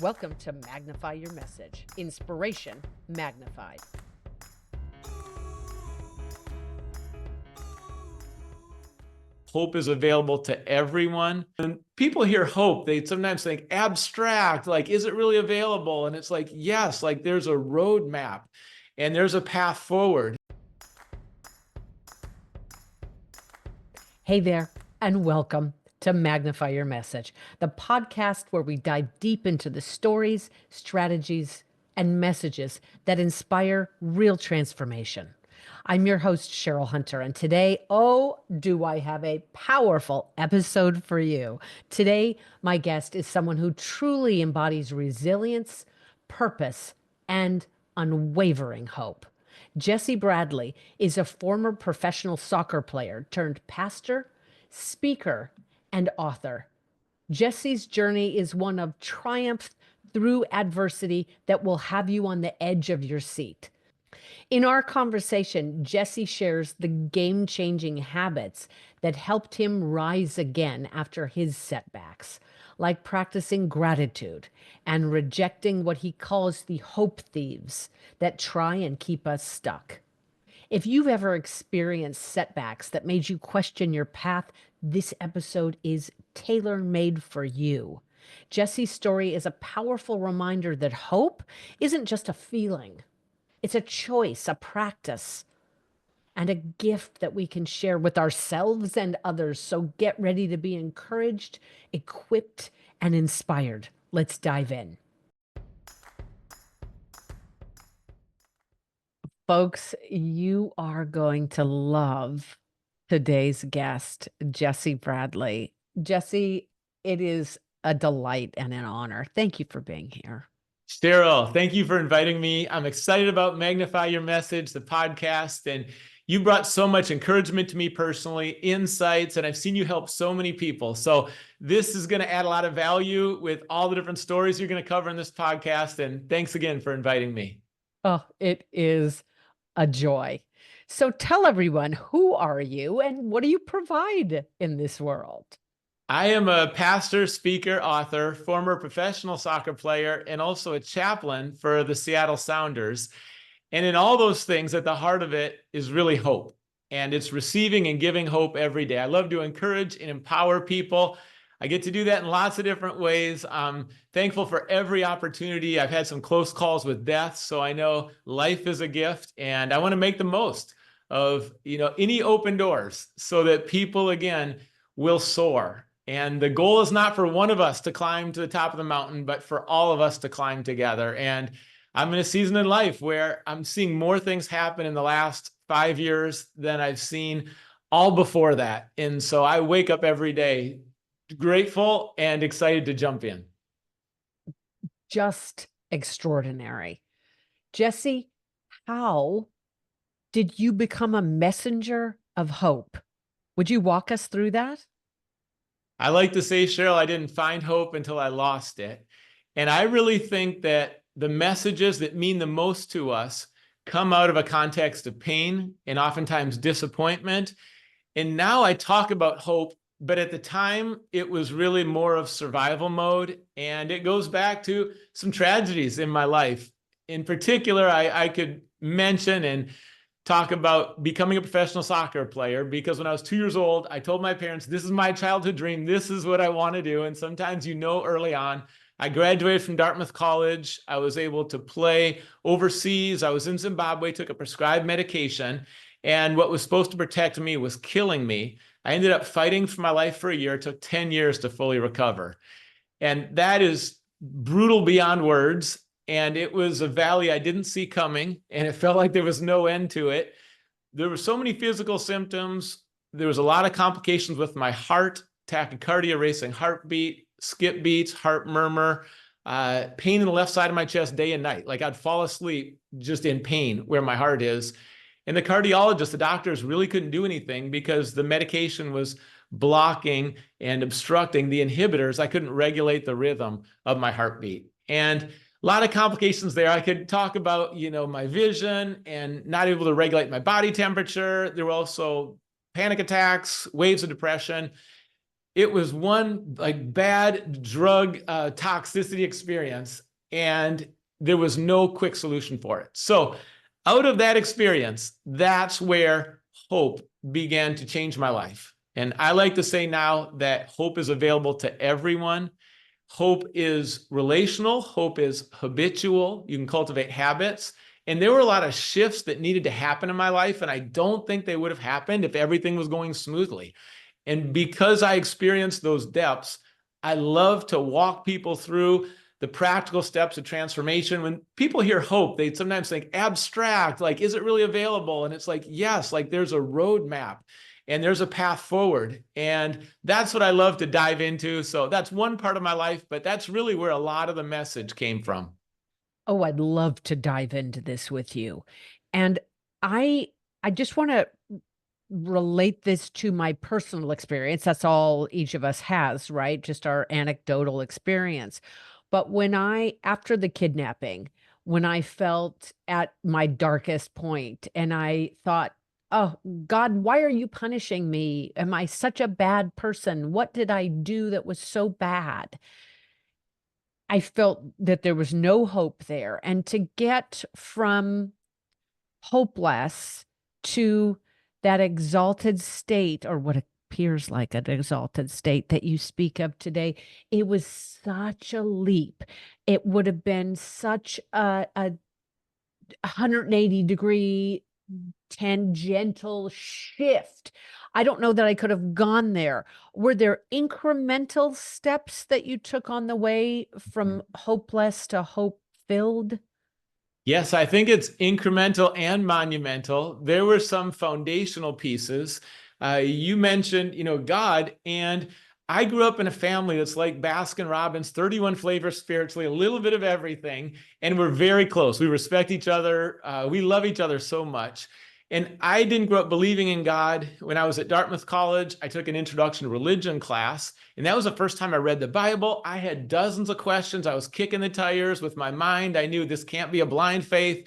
Welcome to Magnify Your Message. Inspiration magnified. Hope is available to everyone. When people hear hope, they sometimes think abstract, like, is it really available? And it's like, yes, like there's a roadmap and there's a path forward. Hey there, and welcome to Magnify Your Message, the podcast where we dive deep into the stories, strategies, and messages that inspire real transformation. I'm your host, Cheryl Hunter, and today, oh, do I have a powerful episode for you. Today, my guest is someone who truly embodies resilience, purpose, and unwavering hope. Jessie Bradley is a former professional soccer player turned pastor, speaker, and author. Jessie's journey is one of triumph through adversity that will have you on the edge of your seat. In our conversation, Jessie shares the game-changing habits that helped him rise again after his setbacks, like practicing gratitude and rejecting what he calls the hope thieves that try and keep us stuck. If you've ever experienced setbacks that made you question your path, this episode is tailor-made for you. Jessie's story is a powerful reminder that hope isn't just a feeling. It's a choice, a practice, and a gift that we can share with ourselves and others. So get ready to be encouraged, equipped, and inspired. Let's dive in. Folks, you are going to love today's guest, Jessie Bradley. Jessie, it is a delight and an honor. Thank you for being here. Cheryl, thank you for inviting me. I'm excited about Magnify Your Message, the podcast, and you brought so much encouragement to me personally, insights, and I've seen you help so many people. So this is going to add a lot of value with all the different stories you're going to cover in this podcast. And thanks again for inviting me. Oh, it is a joy. So tell everyone, who are you and what do you provide in this world? I am a pastor, speaker, author, former professional soccer player, and also a chaplain for the Seattle Sounders. And in all those things, at the heart of it is really hope. And it's receiving and giving hope every day. I love to encourage and empower people. I get to do that in lots of different ways. I'm thankful for every opportunity. I've had some close calls with death, so I know life is a gift, and I want to make the most of, any open doors so that people, again, will soar. And the goal is not for one of us to climb to the top of the mountain, but for all of us to climb together. And I'm in a season in life where I'm seeing more things happen in the last 5 years than I've seen all before that. And so I wake up every day grateful and excited to jump in. Just extraordinary. Jessie, how did you become a messenger of hope? Would you walk us through that? I like to say, Cheryl, I didn't find hope until I lost it. And I really think that the messages that mean the most to us come out of a context of pain and oftentimes disappointment. And now I talk about hope, but at the time it was really more of survival mode. And it goes back to some tragedies in my life. In particular, I could mention and talk about becoming a professional soccer player, because when I was 2 years old, I told my parents, this is my childhood dream. This is what I want to do. And sometimes, early on, I graduated from Dartmouth College. I was able to play overseas. I was in Zimbabwe, took a prescribed medication, and what was supposed to protect me was killing me. I ended up fighting for my life for a year. It took 10 years to fully recover. And that is brutal beyond words. And it was a valley I didn't see coming, and it felt like there was no end to it. There were so many physical symptoms. There was a lot of complications with my heart, tachycardia, racing heartbeat, skip beats, heart murmur, pain in the left side of my chest day and night. Like I'd fall asleep just in pain where my heart is. And the cardiologist, the doctors really couldn't do anything because the medication was blocking and obstructing the inhibitors. I couldn't regulate the rhythm of my heartbeat. And a lot of complications there. I could talk about, my vision and not able to regulate my body temperature. There were also panic attacks, waves of depression. it was one like bad drug toxicity experience, and there was no quick solution for it. So out of that experience, that's where hope began to change my life. And I like to say now that hope is available to everyone. Hope is relational. Hope is habitual. You can cultivate habits. And there were a lot of shifts that needed to happen in my life, and I don't think they would have happened if everything was going smoothly. And because I experienced those depths, I love to walk people through the practical steps of transformation. When people hear hope, they sometimes think abstract, like, is it really available? And it's like, yes, like there's a roadmap and there's a path forward. And that's what I love to dive into. So that's one part of my life, but that's really where a lot of the message came from. Oh, I'd love to dive into this with you. And I just want to relate this to my personal experience. That's all each of us has, right? Just our anecdotal experience. But after the kidnapping, when I felt at my darkest point and I thought, oh, God, why are you punishing me? Am I such a bad person? What did I do that was so bad? I felt that there was no hope there. And to get from hopeless to that exalted state, or what appears like an exalted state that you speak of today, it was such a leap. It would have been such a 180-degree tangential shift. I don't know that I could have gone there. Were there incremental steps that you took on the way from hopeless to hope-filled? Yes, I think it's incremental and monumental. There were some foundational pieces. You mentioned, God, and I grew up in a family that's like Baskin-Robbins, 31 flavors spiritually, a little bit of everything, and we're very close. We respect each other. We love each other so much. And I didn't grow up believing in God. When I was at Dartmouth College, I took an introduction to religion class, and that was the first time I read the Bible. I had dozens of questions. I was kicking the tires with my mind. I knew this can't be a blind faith.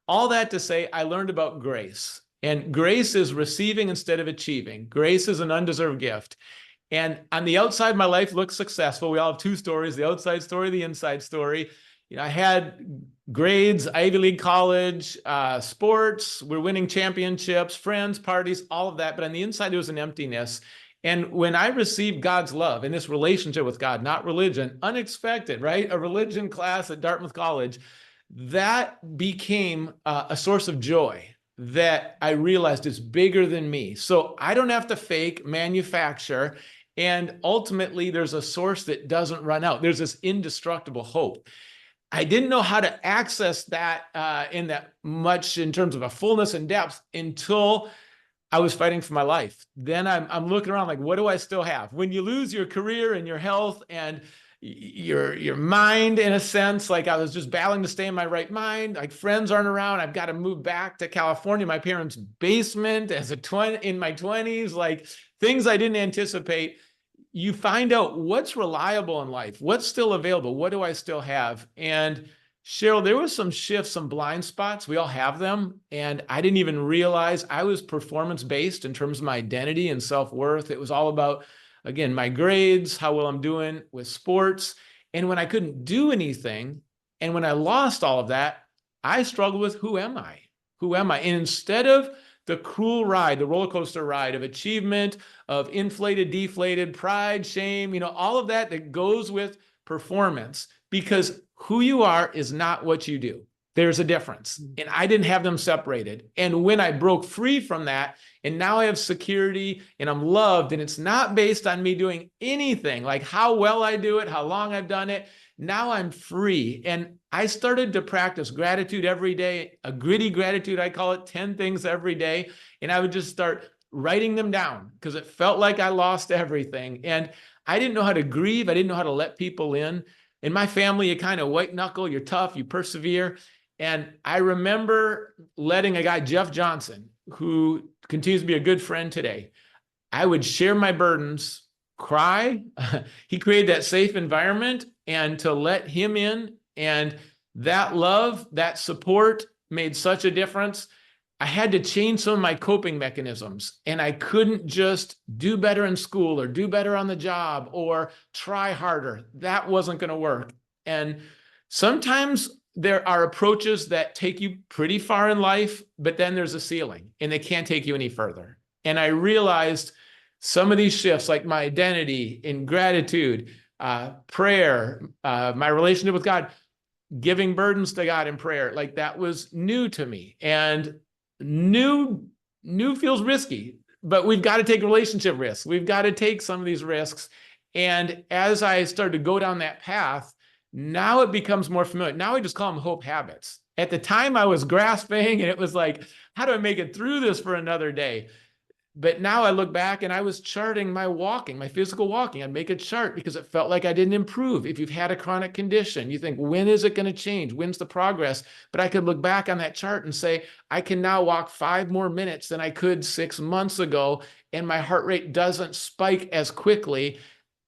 All that to say, I learned about grace. And grace is receiving instead of achieving. Grace is an undeserved gift. And on the outside, my life looks successful. We all have two stories, the outside story, the inside story. I had grades, Ivy League college, sports, we're winning championships, friends, parties, all of that. But on the inside, there was an emptiness. And when I received God's love in this relationship with God, not religion, unexpected, right? A religion class at Dartmouth College, that became a source of joy that I realized is bigger than me. So I don't have to fake, manufacture. And ultimately, there's a source that doesn't run out. There's this indestructible hope. I didn't know how to access that in that much in terms of a fullness and depth until I was fighting for my life. Then I'm looking around like, what do I still have? When you lose your career and your health and your mind, in a sense, like I was just battling to stay in my right mind, like friends aren't around. I've got to move back to California, my parents' basement in my 20s, like things I didn't anticipate. You find out what's reliable in life, what's still available, what do I still have? And Cheryl, there was some shifts, some blind spots. We all have them. And I didn't even realize I was performance-based in terms of my identity and self-worth. It was all about, again, my grades, how well I'm doing with sports. And when I couldn't do anything, and when I lost all of that, I struggled with, who am I? Who am I? And instead of the cruel ride, the roller coaster ride of achievement, of inflated, deflated, pride, shame, all of that goes with performance, because who you are is not what you do. There's a difference. And I didn't have them separated. And when I broke free from that, and now I have security and I'm loved, and it's not based on me doing anything, like how well I do it, how long I've done it. Now I'm free. And I started to practice gratitude every day, a gritty gratitude, I call it, 10 things every day. And I would just start writing them down because it felt like I lost everything. And I didn't know how to grieve. I didn't know how to let people in. In my family, you kind of white knuckle, you're tough, you persevere. And I remember letting a guy, Jeff Johnson, who continues to be a good friend today, I would share my burdens, cry. He created that safe environment, and to let him in, and that love, that support made such a difference. I had to change some of my coping mechanisms, and I couldn't just do better in school or do better on the job or try harder. That wasn't going to work. And sometimes there are approaches that take you pretty far in life, but then there's a ceiling and they can't take you any further. And I realized some of these shifts, like my identity in gratitude, prayer, my relationship with God, giving burdens to God in prayer, like that was new to me. And new feels risky, but we've got to take relationship risks. We've got to take some of these risks. And as I started to go down that path, now it becomes more familiar. Now I just call them hope habits. At the time I was grasping and it was like, how do I make it through this for another day? But now I look back and I was charting my walking, my physical walking. I'd make a chart because it felt like I didn't improve. If you've had a chronic condition, you think, when is it going to change? When's the progress? But I could look back on that chart and say, I can now walk 5 more minutes than I could 6 months ago. And my heart rate doesn't spike as quickly.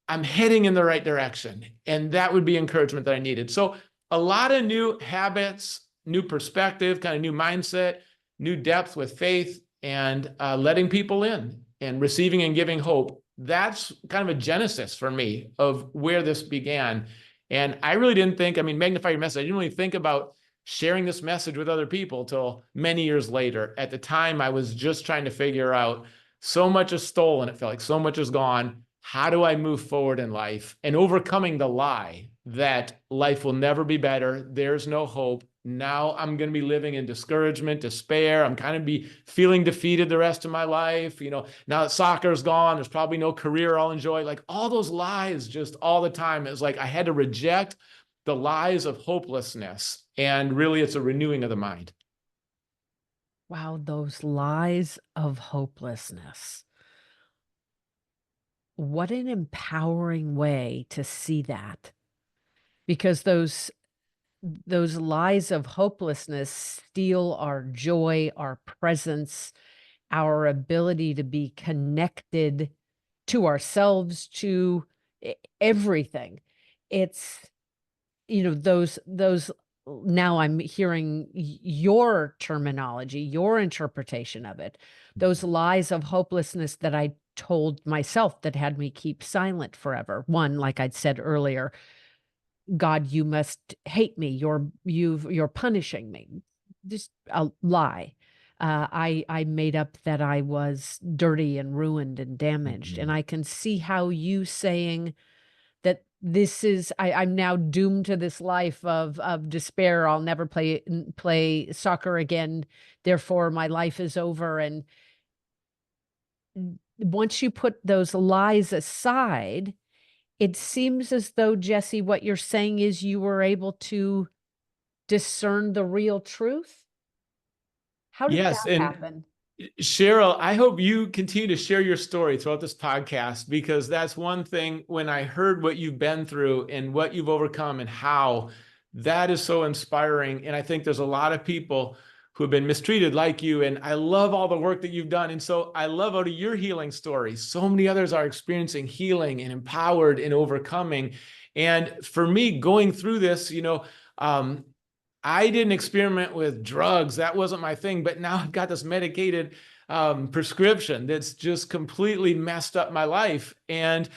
I'm heading in the right direction. And that would be encouragement that I needed. So a lot of new habits, new perspective, kind of new mindset, new depth with faith, and letting people in and receiving and giving hope. That's kind of a genesis for me of where this began. And I really didn't think, I mean, magnify your message. I didn't really think about sharing this message with other people till many years later. At the time, I was just trying to figure out, so much is stolen. It felt like so much is gone. How do I move forward in life? And overcoming the lie that life will never be better. There's no hope. Now I'm going to be living in discouragement, despair. I'm kind of be feeling defeated the rest of my life. You know, now that soccer's gone, there's probably no career I'll enjoy. Like all those lies just all the time. It was like I had to reject the lies of hopelessness. And really, it's a renewing of the mind. Wow, those lies of hopelessness. What an empowering way to see that. Because those lies of hopelessness steal our joy, our presence, our ability to be connected to ourselves, to everything. It's, you know, those now I'm hearing your terminology, your interpretation of it, those lies of hopelessness that I told myself that had me keep silent forever. One, like I'd said earlier, God, you must hate me. You're punishing me. Just a lie. I made up that I was dirty and ruined and damaged. And I can see how you saying that this is, I'm now doomed to this life of despair. I'll never play soccer again. Therefore, my life is over. And once you put those lies aside, it seems as though, Jesse, what you're saying is you were able to discern the real truth. How did that happen? Cheryl, I hope you continue to share your story throughout this podcast, because that's one thing when I heard what you've been through and what you've overcome and how, that is so inspiring. And I think there's a lot of people who have been mistreated like you. And I love all the work that you've done. And so I love out of your healing story, so many others are experiencing healing and empowered and overcoming. And for me, going through this, you know, I didn't experiment with drugs. That wasn't my thing. But now I've got this medicated prescription that's just completely messed up my life. And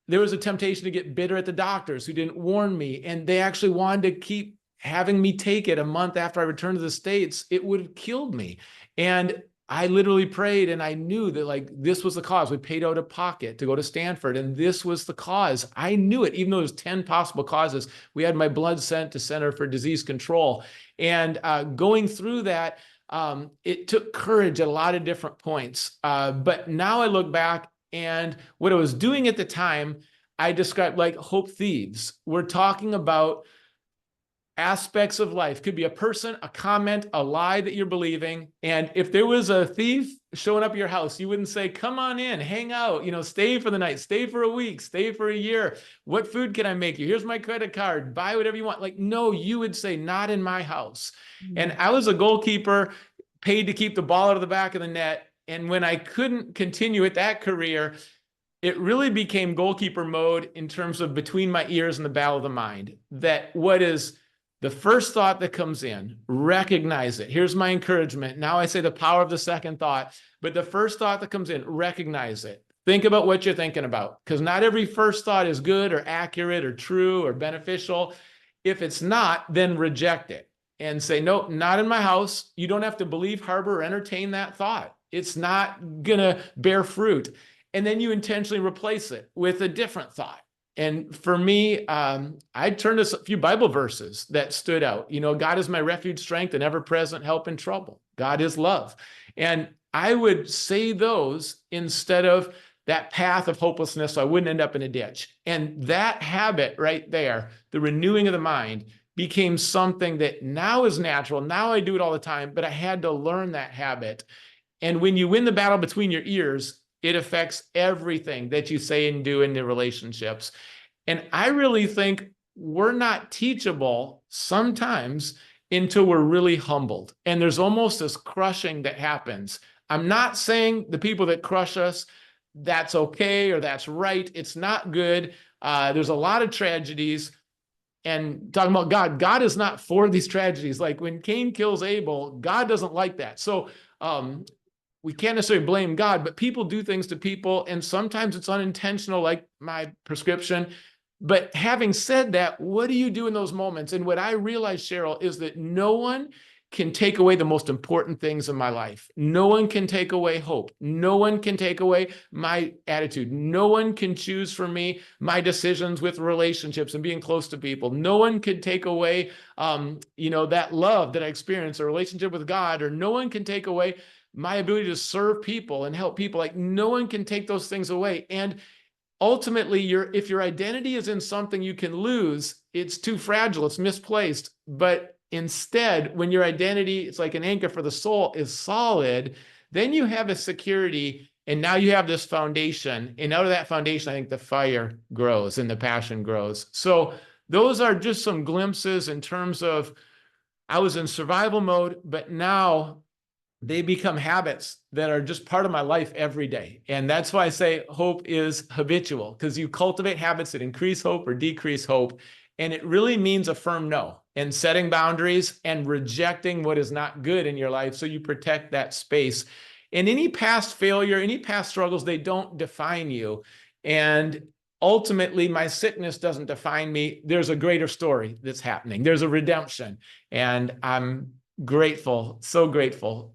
there was a temptation to get bitter at the doctors who didn't warn me. And they actually wanted to keep having me take it a month after I returned to the States. It would have killed me. And I literally prayed, and I knew that like this was the cause. We paid out of pocket to go to Stanford, and this was the cause. I knew it, even though there's 10 possible causes. We had my blood sent to Center for Disease Control. And going through that, it took courage at a lot of different points. But now I look back, and what I was doing at the time, I described like hope thieves. We're talking about aspects of life. Could be a person, a comment, a lie that you're believing. And if there was a thief showing up at your house, you wouldn't say, come on in, hang out, you know, stay for the night, stay for a week, stay for a year. What food can I make you? Here's my credit card, buy whatever you want. Like, no, you would say, not in my house. And I was a goalkeeper, paid to keep the ball out of the back of the net. And when I couldn't continue at that career, it really became goalkeeper mode in terms of between my ears and the battle of the mind. That what is The first thought that comes in, recognize it. Here's my encouragement. Now I say the power of the second thought, but the first thought that comes in, recognize it. Think about what you're thinking about, because not every first thought is good or accurate or true or beneficial. If it's not, then reject it and say, no, not in my house. You don't have to believe, harbor, or entertain that thought. It's not going to bear fruit. And then you intentionally replace it with a different thought. And for me, I turned to a few Bible verses that stood out. You know, God is my refuge, strength, and ever-present help in trouble. God is love. And I would say those instead of that path of hopelessness, so I wouldn't end up in a ditch. And that habit right there, the renewing of the mind, became something that now is natural. Now I do it all the time, but I had to learn that habit. And when you win the battle between your ears, it affects everything that you say and do in the relationships. And I really think we're not teachable sometimes until we're really humbled. And there's almost this crushing that happens. I'm not saying the people that crush us, that's okay or that's right. It's not good. There's a lot of tragedies. And talking about God, God is not for these tragedies. Like when Cain kills Abel, God doesn't like that. So we can't necessarily blame God, but people do things to people, and sometimes it's unintentional, like my prescription. But having said that, what do you do in those moments? And what I realized, Cheryl, is that no one can take away the most important things in my life. No one can take away hope. No one can take away my attitude. No one can choose for me my decisions with relationships and being close to people. No one can take away, that love that I experience, a relationship with God, or no one can take away my ability to serve people and help people. Like no one can take those things away. And ultimately, if your identity is in something you can lose, it's too fragile, it's misplaced. But instead, when your identity, it's like an anchor for the soul, is solid, then you have a security, and now you have this foundation. And out of that foundation, I think the fire grows and the passion grows. So those are just some glimpses in terms of, I was in survival mode, but now they become habits that are just part of my life every day. And that's why I say hope is habitual, because you cultivate habits that increase hope or decrease hope. And it really means a firm no, and setting boundaries and rejecting what is not good in your life so you protect that space. And any past failure, any past struggles, they don't define you. And ultimately, my sickness doesn't define me. There's a greater story that's happening. There's a redemption. And I'm grateful, so grateful.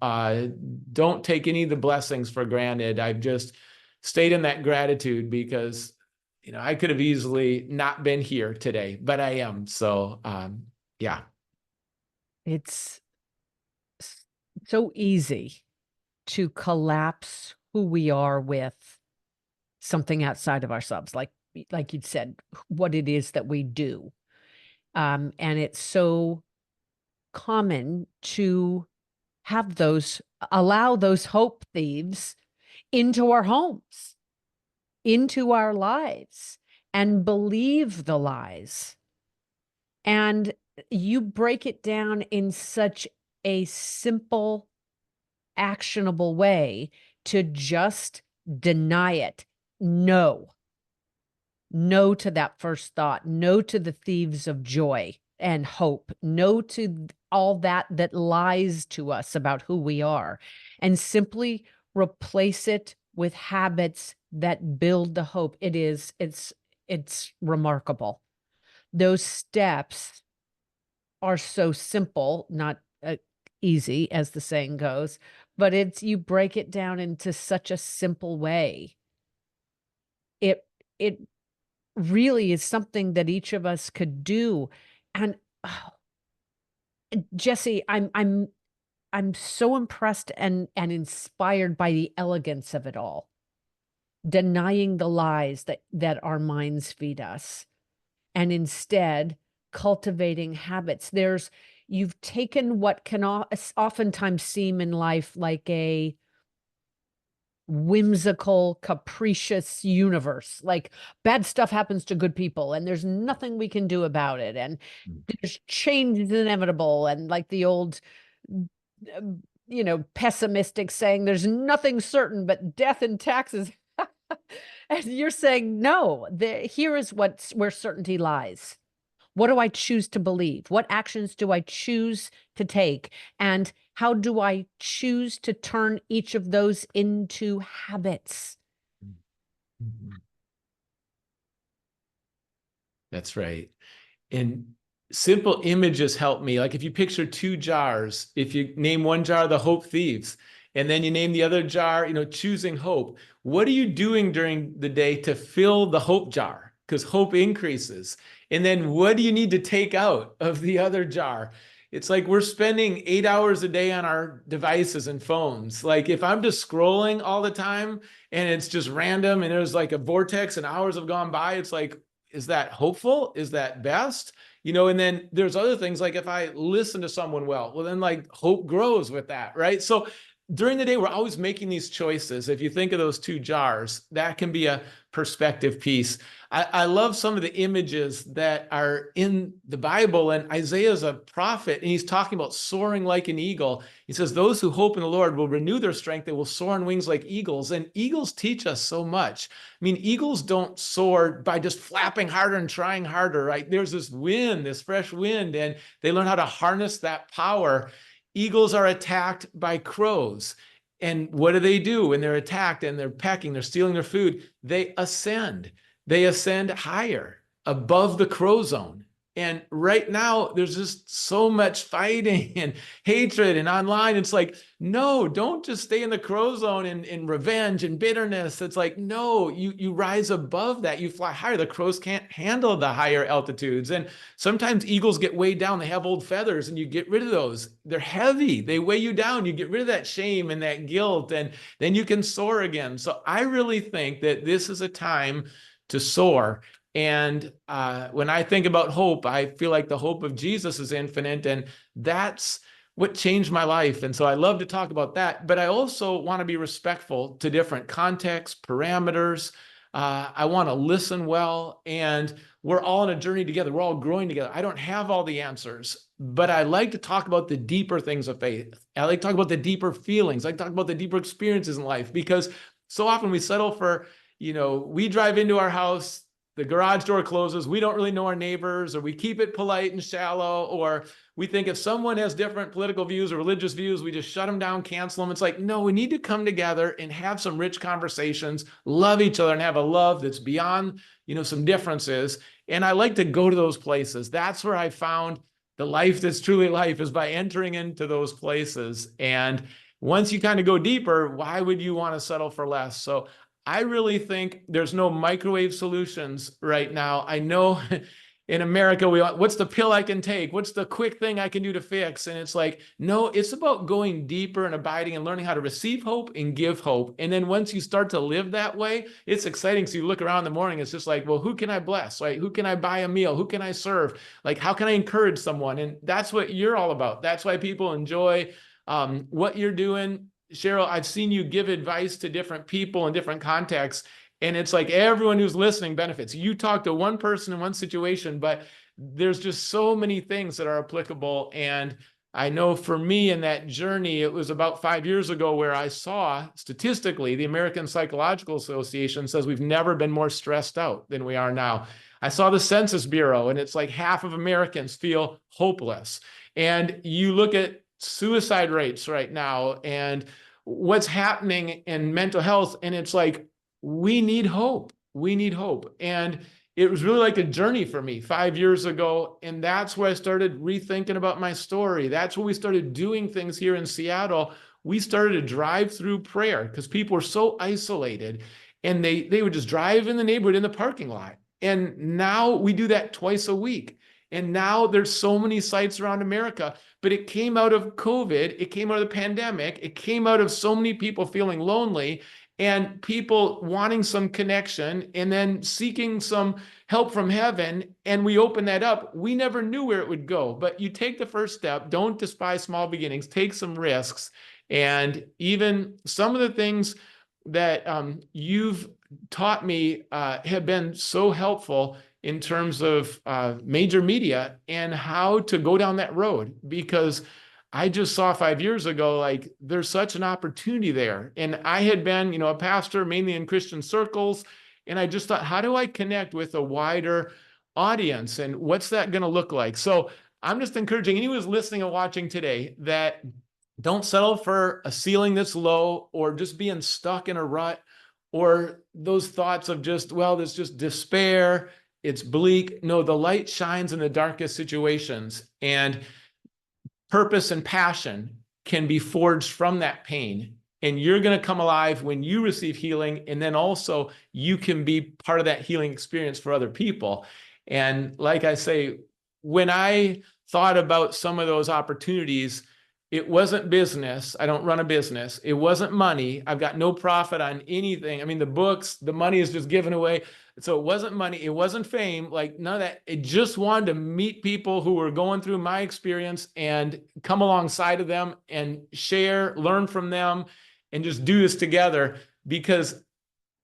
Don't take any of the blessings for granted. I've just stayed in that gratitude because, I could have easily not been here today, but I am. So, yeah. It's so easy to collapse who we are with something outside of ourselves, like you'd said, what it is that we do. And it's so common to allow those hope thieves into our homes, into our lives, and believe the lies. And you break it down in such a simple, actionable way to just deny it. No to that first thought. No to the thieves of joy and hope. No to all that lies to us about who we are, and simply replace it with habits that build the hope. It's remarkable. Those steps are so simple, not easy, as the saying goes, but you break it down into such a simple way. It really is something that each of us could do. And Jesse, I'm so impressed and inspired by the elegance of it all. Denying the lies that our minds feed us, and instead cultivating habits. You've taken what can oftentimes seem in life like a whimsical, capricious universe. Like bad stuff happens to good people and there's nothing we can do about it. And there's change is inevitable. And like the old, pessimistic saying, there's nothing certain but death and taxes. And you're saying, no, here is where certainty lies. What do I choose to believe? What actions do I choose to take? And how do I choose to turn each of those into habits? Mhm. That's right. And simple images help me. Like if you picture two jars, if you name one jar the hope thieves, and then you name the other jar, choosing hope. What are you doing during the day to fill the hope jar? Because hope increases. And then what do you need to take out of the other jar? It's like we're spending 8 hours a day on our devices and phones. Like if I'm just scrolling all the time and it's just random and there's like a vortex and hours have gone by, it's like, is that hopeful? Is that best? And then there's other things like if I listen to someone well, then like hope grows with that, right? So during the day, we're always making these choices. If you think of those two jars, that can be a perspective piece. I love some of the images that are in the Bible, and Isaiah's a prophet, and he's talking about soaring like an eagle. He says, those who hope in the Lord will renew their strength. They will soar on wings like eagles. And eagles teach us so much. I mean, eagles don't soar by just flapping harder and trying harder, right? There's this wind, this fresh wind, and they learn how to harness that power. Eagles are attacked by crows. And what do? When they're attacked and they're pecking, they're stealing their food, they ascend. They ascend higher above the crow zone. And right now, there's just so much fighting and hatred and online. It's like, no, don't just stay in the crow zone in revenge and bitterness. It's like, no, you rise above that. You fly higher. The crows can't handle the higher altitudes. And sometimes eagles get weighed down. They have old feathers and you get rid of those. They're heavy. They weigh you down. You get rid of that shame and that guilt, and then you can soar again. So I really think that this is a time to soar. And when I think about hope, I feel like the hope of Jesus is infinite, and that's what changed my life. And so I love to talk about that, but I also want to be respectful to different contexts, parameters. I want to listen well, and we're all on a journey together. We're all growing together. I don't have all the answers, but I like to talk about the deeper things of faith. I like to talk about the deeper feelings. I like to talk about the deeper experiences in life, because so often we settle for, we drive into our house, the garage door closes, we don't really know our neighbors, or we keep it polite and shallow, or we think if someone has different political views or religious views, we just shut them down, cancel them. It's like, no, we need to come together and have some rich conversations, love each other, and have a love that's beyond, some differences. And I like to go to those places. That's where I found the life that's truly life, is by entering into those places. And once you kind of go deeper, why would you want to settle for less? So I really think there's no microwave solutions right now. I know in America, what's the pill I can take? What's the quick thing I can do to fix? And it's like, no, it's about going deeper and abiding and learning how to receive hope and give hope. And then once you start to live that way, it's exciting. So you look around in the morning, it's just like, well, who can I bless? Right? Who can I buy a meal? Who can I serve? Like, how can I encourage someone? And that's what you're all about. That's why people enjoy what you're doing. Cheryl, I've seen you give advice to different people in different contexts, and it's like everyone who's listening benefits. You talk to one person in one situation, but there's just so many things that are applicable. And I know for me in that journey, it was about 5 years ago where I saw statistically, the American Psychological Association says we've never been more stressed out than we are now. I saw the Census Bureau, and it's like half of Americans feel hopeless. And you look at suicide rates right now and what's happening in mental health, and it's like, we need hope. We need hope. And it was really like a journey for me 5 years ago. And that's where I started rethinking about my story. That's when we started doing things here in Seattle. We started a drive-through prayer because people were so isolated, and they would just drive in the neighborhood in the parking lot. And now we do that twice a week. And now there's so many sites around America, but it came out of COVID. It came out of the pandemic. It came out of so many people feeling lonely and people wanting some connection and then seeking some help from heaven. And we opened that up. We never knew where it would go, but you take the first step. Don't despise small beginnings. Take some risks. And even some of the things that you've taught me have been so helpful in terms of major media and how to go down that road, because I just saw 5 years ago, like there's such an opportunity there. And I had been, a pastor mainly in Christian circles. And I just thought, how do I connect with a wider audience, and what's that going to look like? So I'm just encouraging anyone who's listening and watching today that don't settle for a ceiling that's low, or just being stuck in a rut, or those thoughts of just, well, there's just despair, it's bleak. No, the light shines in the darkest situations, and purpose and passion can be forged from that pain. And you're going to come alive when you receive healing. And then also you can be part of that healing experience for other people. And like I say, when I thought about some of those opportunities, it wasn't business. I don't run a business. It wasn't money. I've got no profit on anything. I mean, the books, the money is just given away. So it wasn't money. It wasn't fame. Like none of that. It just wanted to meet people who were going through my experience and come alongside of them and share, learn from them, and just do this together, because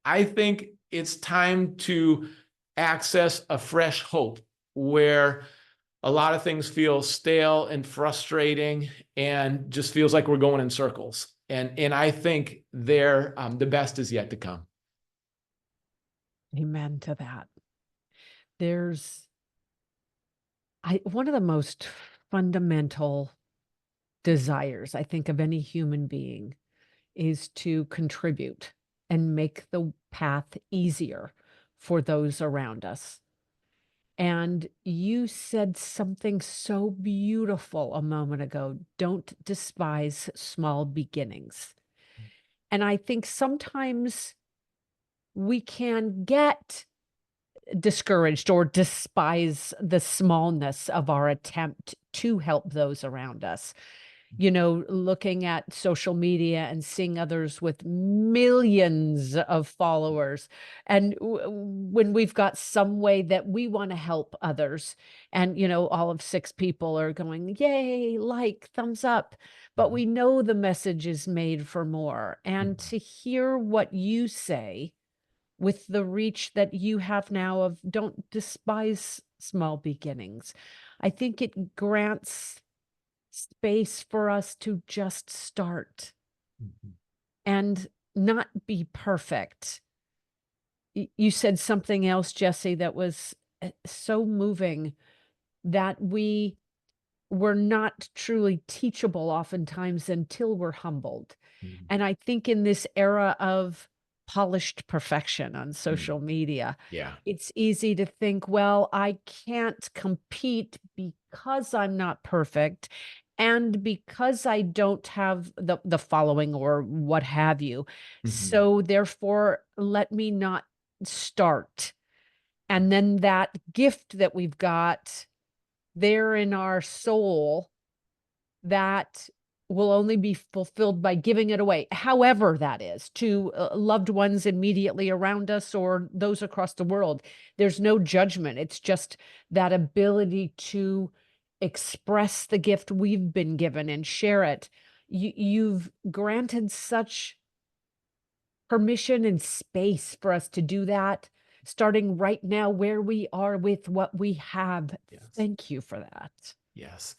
I think it's time to access a fresh hope where a lot of things feel stale and frustrating and just feels like we're going in circles. And I think the best is yet to come. Amen to that. One of the most fundamental desires, I think, of any human being is to contribute and make the path easier for those around us. And you said something so beautiful a moment ago. Don't despise small beginnings. And I think sometimes we can get discouraged or despise the smallness of our attempt to help those around us. You know, looking at social media and seeing others with millions of followers. And when we've got some way that we want to help others, and, you know, all of 6 people are going, yay, like, thumbs up. But we know the message is made for more. And to hear what you say with the reach that you have now of don't despise small beginnings, I think it grants space for us to just start and not be perfect. You said something else, Jessie, that was so moving, that we were not truly teachable oftentimes until we're humbled. And I think in this era of polished perfection on social media, it's easy to think, well, I can't compete because I'm not perfect, and because I don't have the following or what have you. So therefore, let me not start. And then that gift that we've got there in our soul, that will only be fulfilled by giving it away, however that is, to loved ones immediately around us or those across the world. There's no judgment. It's just that ability to express the gift we've been given and share it. You've granted such permission and space for us to do that, starting right now where we are with what we have. Thank you for that. Yes.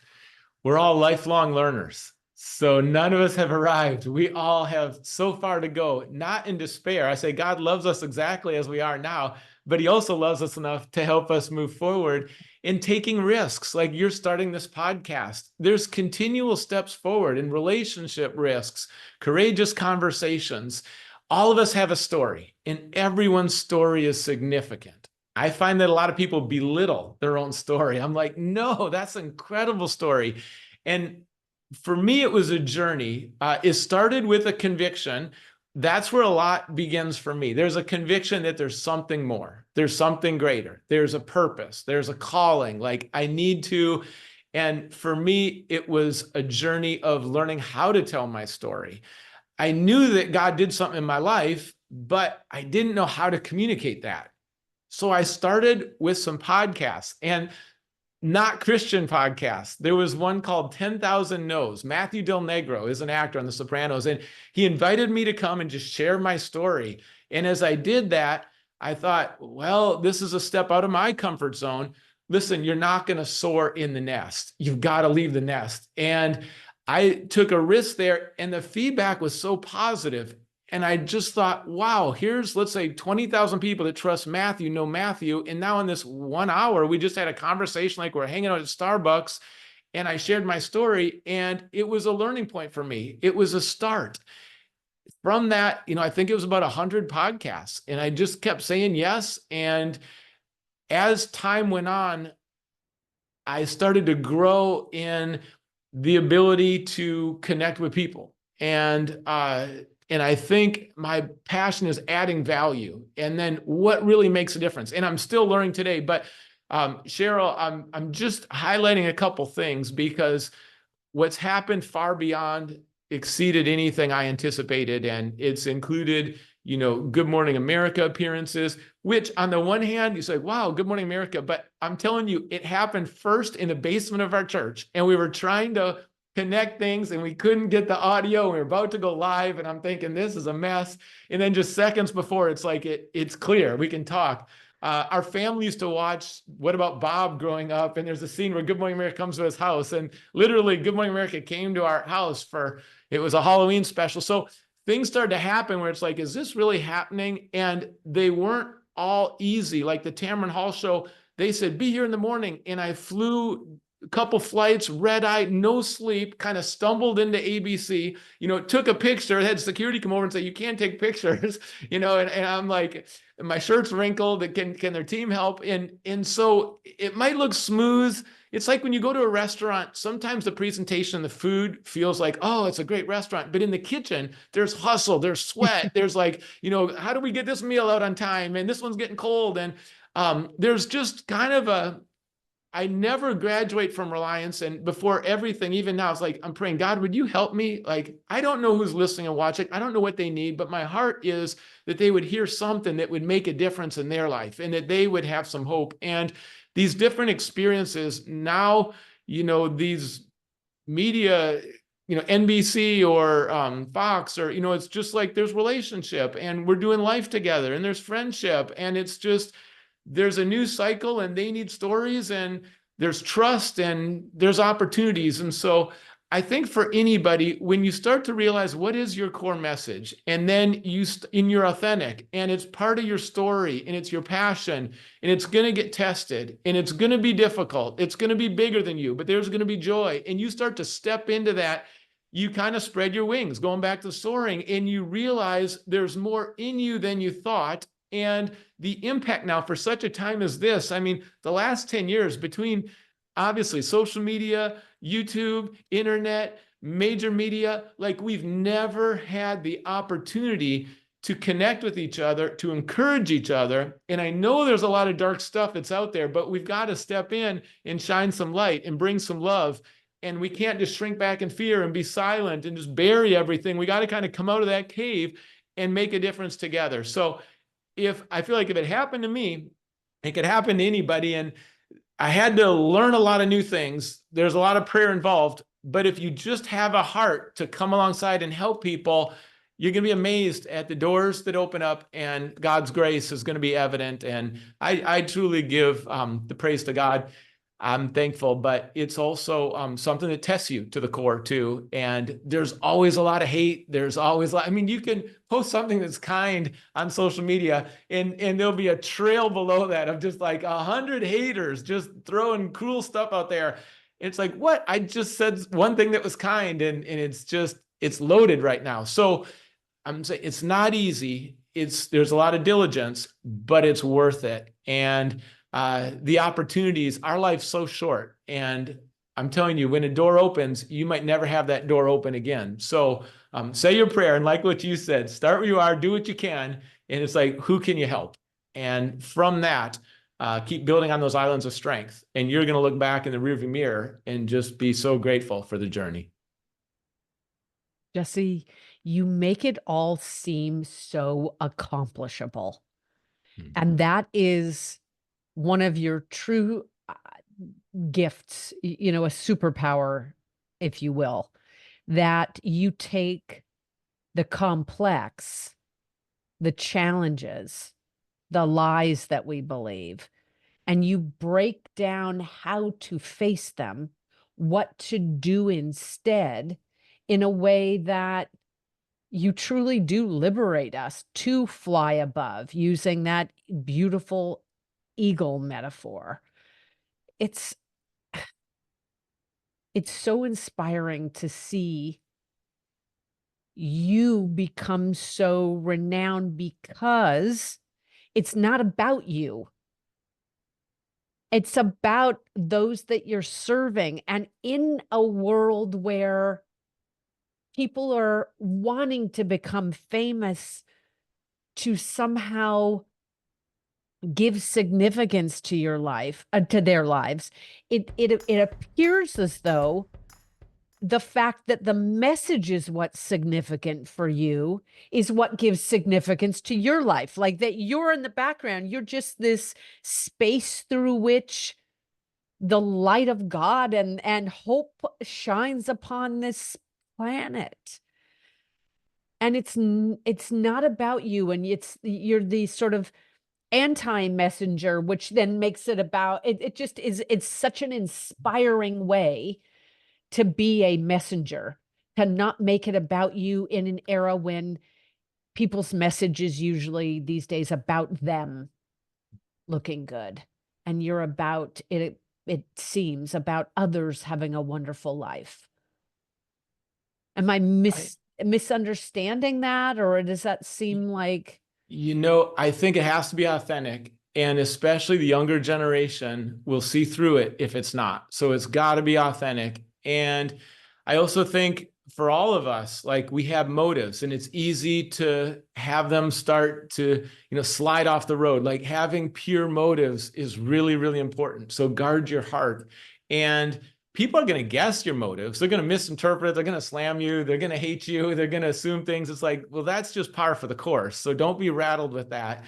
We're all lifelong learners. So none of us have arrived. We all have so far to go, not in despair. I say God loves us exactly as we are now, but he also loves us enough to help us move forward in taking risks. Like you're starting this podcast. There's continual steps forward in relationship risks, courageous conversations. All of us have a story, and everyone's story is significant. I find that a lot of people belittle their own story. I'm like, no, that's an incredible story. And for me, it was a journey. It started with a conviction. That's where a lot begins for me. There's a conviction that there's something more. There's something greater. There's a purpose. There's a calling. Like I need to. And for me, it was a journey of learning how to tell my story. I knew that God did something in my life, but I didn't know how to communicate that. So I started with some podcasts, and not Christian podcasts. There was one called 10,000 No's. Matthew Del Negro is an actor on The Sopranos, and he invited me to come and just share my story. And as I did that, I thought, well, this is a step out of my comfort zone. Listen, you're not going to soar in the nest. You've got to leave the nest. And I took a risk there, and the feedback was so positive. And I just thought, wow, here's, let's say 20,000 people that trust Matthew, know Matthew. And now in this 1 hour, we just had a conversation like we're hanging out at Starbucks, and I shared my story, and it was a learning point for me. It was a start. From that, I think it was about 100 podcasts, and I just kept saying yes. And as time went on, I started to grow in the ability to connect with people. And I think my passion is adding value, and then what really makes a difference. And I'm still learning today, but Cheryl, I'm just highlighting a couple things, because what's happened far beyond exceeded anything I anticipated. And it's included, Good Morning America appearances, which on the one hand, you say, wow, Good Morning America. But I'm telling you, it happened first in the basement of our church. And we were trying to connect things, and we couldn't get the audio. We were about to go live, and I'm thinking, this is a mess. And then just seconds before, it's like, it's clear, we can talk. Our family used to watch What About Bob growing up, and there's a scene where Good Morning America comes to his house, and literally Good Morning America came to our house it was a Halloween special. So things started to happen where it's like, is this really happening? And they weren't all easy. Like the Tamron Hall Show, they said, be here in the morning. And I flew a couple flights, red-eyed, no sleep, kind of stumbled into ABC, took a picture, had security come over and say, you can't take pictures, and I'm like, my shirt's wrinkled, can their team help? And so it might look smooth. It's like when you go to a restaurant, sometimes the presentation and the food feels like, oh, it's a great restaurant. But in the kitchen, there's hustle, there's sweat, there's like, how do we get this meal out on time? And this one's getting cold. And there's just kind of I never graduate from Reliance. And before everything, even now, it's like, I'm praying, God, would you help me? Like, I don't know who's listening and watching. I don't know what they need, but my heart is that they would hear something that would make a difference in their life, and that they would have some hope. And these different experiences now, these media, NBC or Fox, or, it's just like there's relationship, and we're doing life together, and there's friendship, and it's just, there's a new cycle, and they need stories, and there's trust, and there's opportunities. And so I think for anybody, when you start to realize what is your core message, and then you're authentic, and it's part of your story, and it's your passion, and it's going to get tested, and it's going to be difficult. It's going to be bigger than you, but there's going to be joy. And you start to step into that, you kind of spread your wings, going back to soaring, and you realize there's more in you than you thought. And the impact now for such a time as this, I mean, the last 10 years between obviously social media, YouTube, internet, major media, like we've never had the opportunity to connect with each other, to encourage each other. And I know there's a lot of dark stuff that's out there, but we've got to step in and shine some light and bring some love. And we can't just shrink back in fear and be silent and just bury everything. We got to kind of come out of that cave and make a difference together. So I feel like if it happened to me, it could happen to anybody. And I had to learn a lot of new things. There's a lot of prayer involved, but if you just have a heart to come alongside and help people, you're going to be amazed at the doors that open up, and God's grace is going to be evident. And I truly give the praise to God. I'm thankful, but it's also something that tests you to the core too. And there's always a lot of hate. There's always, you can post something that's kind on social media, and there'll be a trail below that of just like 100 haters just throwing cool stuff out there. It's like, what? I just said one thing that was kind, and it's loaded right now. So I'm saying it's not easy. There's a lot of diligence, but it's worth it. And the opportunities, our life's so short. And I'm telling you, when a door opens, you might never have that door open again. So say your prayer, and like what you said, start where you are, do what you can. And it's like, who can you help? And from that, keep building on those islands of strength. And you're going to look back in the rearview mirror and just be so grateful for the journey. Jesse, you make it all seem so accomplishable. And that is one of your true gifts, a superpower, if you will, that you take the complex, the challenges, the lies that we believe, and you break down how to face them, what to do instead, in a way that you truly do liberate us to fly above, using that beautiful eagle metaphor. It's so inspiring to see you become so renowned, because it's not about you. It's about those that you're serving. And in a world where people are wanting to become famous to somehow give significance to your life, to their lives, it appears as though the fact that the message is what's significant for you is what gives significance to your life. Like that you're in the background, you're just this space through which the light of God and hope shines upon this planet. And it's not about you, and you're the sort of anti-messenger, which then makes it about it. It just is. It's such an inspiring way to be a messenger, to not make it about you in an era when people's message is usually these days about them looking good. And you're about it, it seems, about others having a wonderful life. Am I misunderstanding that, or does that seem like? I think it has to be authentic, and especially the younger generation will see through it if it's not. So it's got to be authentic. And I also think for all of us, like, we have motives, and it's easy to have them start to, slide off the road. Like, having pure motives is really, really important. So guard your heart. And people are going to guess your motives. They're going to misinterpret it. They're going to slam you. They're going to hate you. They're going to assume things. It's like, well, that's just par for the course. So don't be rattled with that.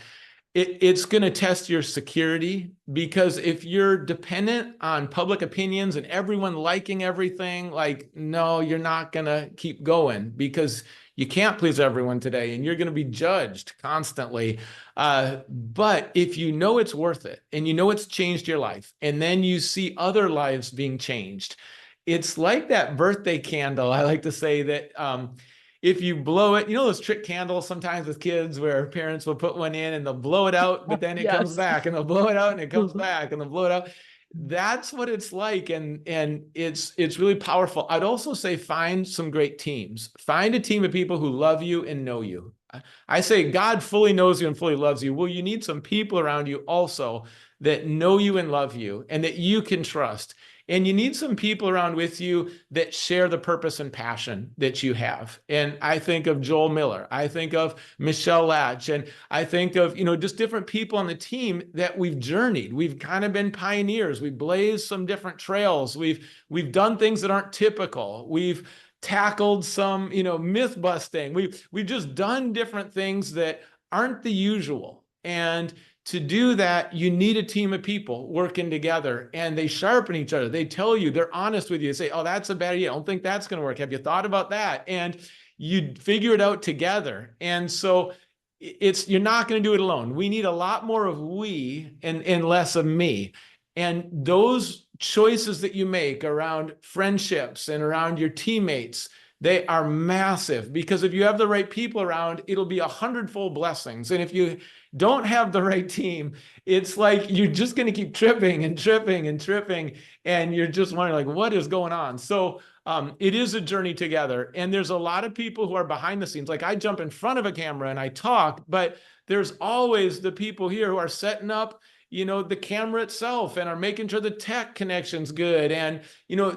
It's going to test your security, because if you're dependent on public opinions and everyone liking everything, like, no, you're not going to keep going, because you can't please everyone today, and you're going to be judged constantly. But if you know it's worth it, and you know it's changed your life, and then you see other lives being changed, it's like that birthday candle. I like to say that if you blow it, those trick candles sometimes with kids where parents will put one in and they'll blow it out, but then it Yes. comes back, and they'll blow it out and it comes back, and they'll blow it out. That's what it's like. And it's really powerful. I'd also say find some great teams. Find a team of people who love you and know you. I say God fully knows you and fully loves you. Well, you need some people around you also that know you and love you and that you can trust. And you need some people around with you that share the purpose and passion that you have. And I think of Joel Miller. I think of Michelle Latch. And I think of, just different people on the team that we've journeyed. We've kind of been pioneers. We've blazed some different trails. We've done things that aren't typical. We've tackled some, myth busting. We've just done different things that aren't the usual. And to do that, you need a team of people working together, and they sharpen each other. They tell you, they're honest with you. They say, oh, that's a bad idea. I don't think that's going to work. Have you thought about that? And you figure it out together. And so you're not going to do it alone. We need a lot more of we and less of me. And those choices that you make around friendships and around your teammates, they are massive, because if you have the right people around, it'll be 100-fold blessings. And if you don't have the right team, it's like you're just going to keep tripping and tripping and tripping, and you're just wondering, like, what is going on? So it is a journey together, and there's a lot of people who are behind the scenes. Like, I jump in front of a camera and I talk, but there's always the people here who are setting up the camera itself and are making sure the tech connection's good, and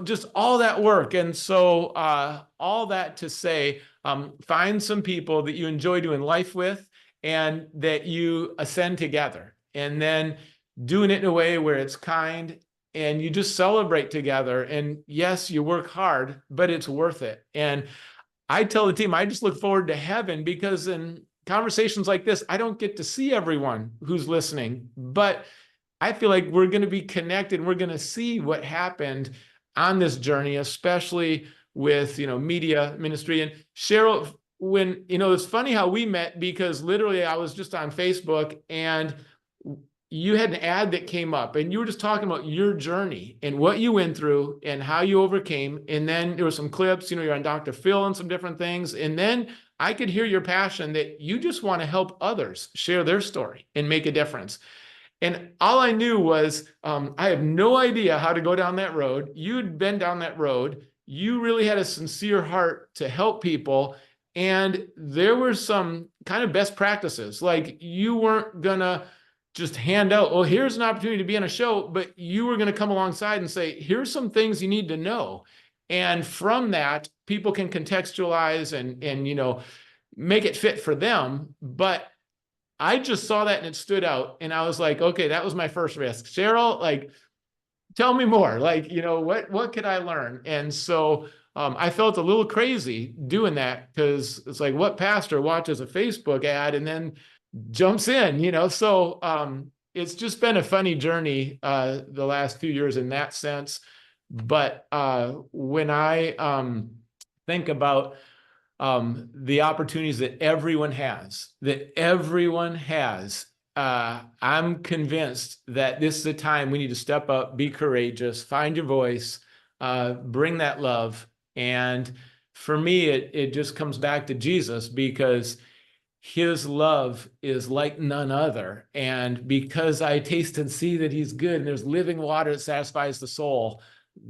just all that work. And so all that to say, find some people that you enjoy doing life with and that you ascend together, and then doing it in a way where it's kind, and you just celebrate together. And yes, you work hard, but it's worth it. And I tell the team, I just look forward to heaven, because in conversations like this, I don't get to see everyone who's listening, but I feel like we're going to be connected. We're going to see what happened on this journey, especially with, media ministry. And Cheryl, when, it's funny how we met, because literally I was just on Facebook and you had an ad that came up, and you were just talking about your journey and what you went through and how you overcame. And then there were some clips, you're on Dr. Phil and some different things. And then I could hear your passion that you just want to help others share their story and make a difference. And all I knew was I have no idea how to go down that road. You'd been down that road. You really had a sincere heart to help people. And there were some kind of best practices. Like you weren't going to just hand out, oh, here's an opportunity to be on a show, but you were going to come alongside and say, here's some things you need to know. And from that, people can contextualize and make it fit for them. But I just saw that and it stood out. And I was like, okay, that was my first risk. Cheryl, like, tell me more. Like, what could I learn? And so I felt a little crazy doing that because it's like, what pastor watches a Facebook ad and then jumps in, So it's just been a funny journey the last few years in that sense. But when I think about the opportunities that everyone has, I'm convinced that this is a time we need to step up, be courageous, find your voice, bring that love. And for me, it just comes back to Jesus, because his love is like none other. And because I taste and see that he's good and there's living water that satisfies the soul,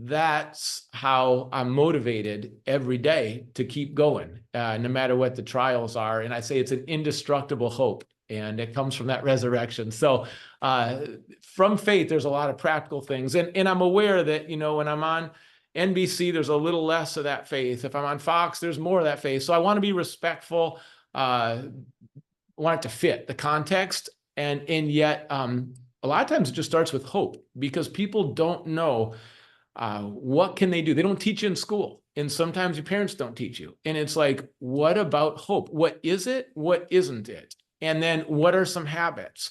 that's how I'm motivated every day to keep going, no matter what the trials are. And I say it's an indestructible hope, and it comes from that resurrection. So from faith, there's a lot of practical things. And I'm aware that, when I'm on NBC, there's a little less of that faith. If I'm on Fox, there's more of that faith. So I want to be respectful, want it to fit the context. And yet, a lot of times it just starts with hope, because people don't know what can they do? They don't teach you in school. And sometimes your parents don't teach you. And it's like, what about hope? What is it? What isn't it? And then what are some habits?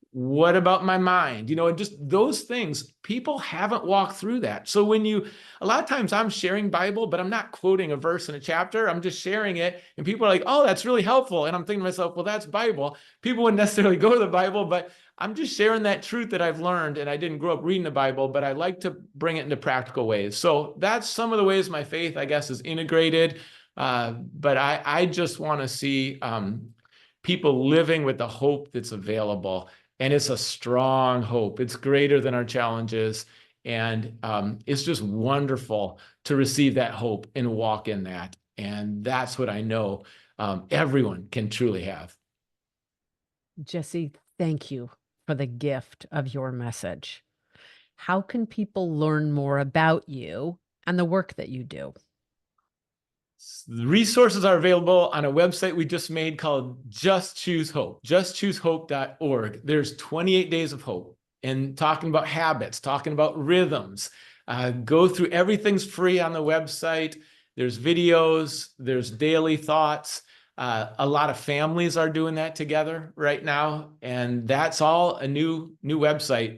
What about my mind? And just those things, people haven't walked through that. So a lot of times I'm sharing Bible, but I'm not quoting a verse in a chapter. I'm just sharing it. And people are like, oh, that's really helpful. And I'm thinking to myself, well, that's Bible. People wouldn't necessarily go to the Bible, but I'm just sharing that truth that I've learned. And I didn't grow up reading the Bible, but I like to bring it into practical ways. So that's some of the ways my faith, I guess, is integrated. But I just want to see people living with the hope that's available. And it's a strong hope. It's greater than our challenges. And it's just wonderful to receive that hope and walk in that. And that's what I know everyone can truly have. Jesse, thank you for the gift of your message. How can people learn more about you and the work that you do? The resources are available on a website we just made called Just Choose Hope, justchoosehope.org. There's 28 days of hope, and talking about habits, talking about rhythms. Go through, everything's free on the website. There's videos, there's daily thoughts. A lot of families are doing that together right now, and that's all a new website.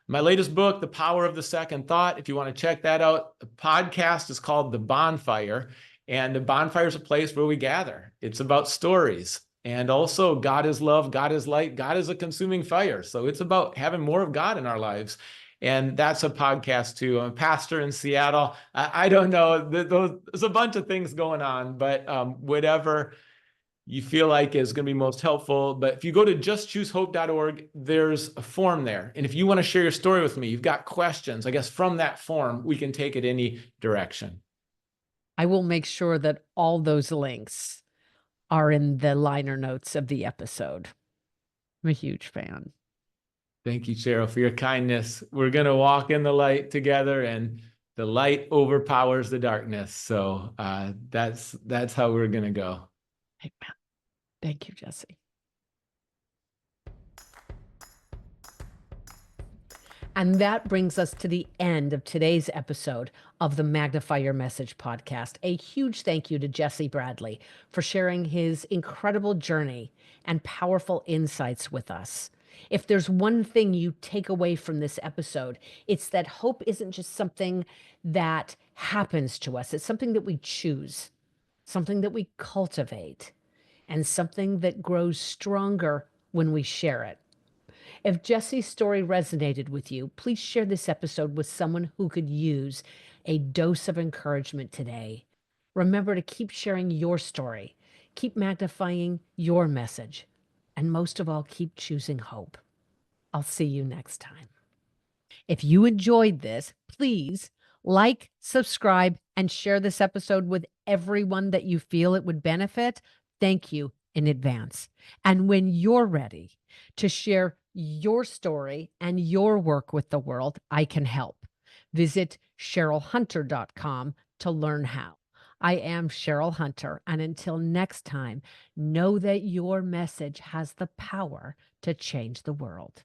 My latest book, The Power of the Second Thought, if you want to check that out. The podcast is called The Bonfire. And the bonfire is a place where we gather. It's about stories. And also, God is love, God is light, God is a consuming fire. So it's about having more of God in our lives. And that's a podcast too. I'm a pastor in Seattle. I don't know, there's a bunch of things going on, but whatever you feel like is going to be most helpful. But if you go to justchoosehope.org, there's a form there. And if you want to share your story with me, you've got questions, I guess from that form, we can take it any direction. I will make sure that all those links are in the liner notes of the episode. I'm a huge fan. Thank you, Cheryl, for your kindness. We're going to walk in the light together, and the light overpowers the darkness. So that's how we're going to go. Amen. Thank you, Jesse. And that brings us to the end of today's episode of the Magnify Your Message podcast. A huge thank you to Jesse Bradley for sharing his incredible journey and powerful insights with us. If there's one thing you take away from this episode, it's that hope isn't just something that happens to us. It's something that we choose, something that we cultivate, and something that grows stronger when we share it. If Jesse's story resonated with you, please share this episode with someone who could use a dose of encouragement today. Remember to keep sharing your story. Keep magnifying your message. And most of all, keep choosing hope. I'll see you next time. If you enjoyed this, please like, subscribe, and share this episode with everyone that you feel it would benefit. Thank you in advance. And when you're ready to share your story and your work with the world, I can help. Visit CherylHunter.com to learn how. I am Cheryl Hunter, and until next time, know that your message has the power to change the world.